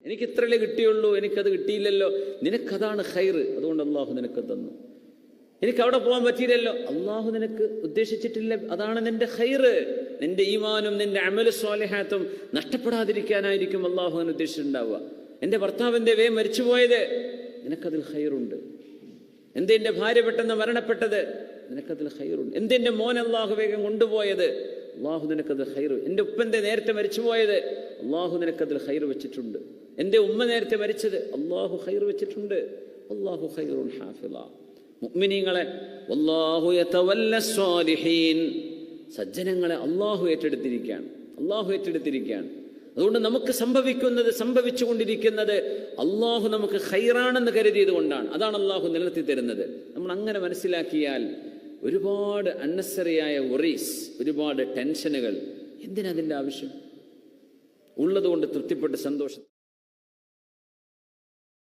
എനിക്ക് ഇത്രയല്ലേ കിട്ടിയുള്ളൂ, എനിക്കത് കിട്ടിയില്ലല്ലോ, നിനക്കതാണ് ഖൈർ, അതുകൊണ്ട് അള്ളാഹു നിനക്ക് തന്നു. എനിക്ക് അവിടെ പോകാൻ പറ്റിയില്ലല്ലോ, അള്ളാഹു നിനക്ക് ഉദ്ദേശിച്ചിട്ടില്ല, അതാണ് നിന്റെ ഖൈർ. നിന്റെ ഈമാനും നിന്റെ അമല് സ്വാലിഹാത്തും നഷ്ടപ്പെടാതിരിക്കാനായിരിക്കും അള്ളാഹു അവൻ ഉദ്ദേശിച്ചിട്ടുണ്ടാവുക. എൻ്റെ ഭർത്താവിൻ്റെ വേഗം മരിച്ചുപോയത്, നിനക്കതിൽ ഖൈറുണ്ട്. എന്റെ ഭാര്യ പെട്ടെന്ന് മരണപ്പെട്ടത്, നിനക്കതിൽ ഖൈറുണ്ട്. എന്റെ മോൻ അള്ളാഹു വേഗം കൊണ്ടുപോയത്, അള്ളാഹു നിനക്കതിൽ ഖൈർ. എൻ്റെ ഉപ്പൻ്റെ നേരത്തെ മരിച്ചുപോയത്, അള്ളാഹു നിനക്കതിൽ ഖൈർ വെച്ചിട്ടുണ്ട്. എൻ്റെ ഉമ്മ നേരത്തെ മരിച്ചത്, അള്ളാഹു ഖൈർ വെച്ചിട്ടുണ്ട്. അള്ളാഹു ഖൈറുൻ ഹാഫിള. മുഅ്മിനീങ്ങളെ, വല്ലാഹു യതവല്ല സ്വാലിഹീൻ, സജ്ജനങ്ങളെ അള്ളാഹു ഏറ്റെടുത്തിരിക്കുകയാണ്. അള്ളാഹു ഏറ്റെടുത്തിരിക്കുകയാണ്. അതുകൊണ്ട് നമുക്ക് സംഭവിച്ചുകൊണ്ടിരിക്കുന്നത് അള്ളാഹു നമുക്ക് ഖൈറാണെന്ന് കരുതിയത് കൊണ്ടാണ്. അതാണ് അള്ളാഹു നിലനിർത്തി തരുന്നത്. നമ്മൾ അങ്ങനെ മനസ്സിലാക്കിയാൽ ഒരുപാട് അന്നസറിയായ വറീസ്, ഒരുപാട് ടെൻഷനുകൾ, എന്തിനതിൻ്റെ ആവശ്യം? ഉള്ളതുകൊണ്ട് തൃപ്തിപ്പെട്ട് സന്തോഷം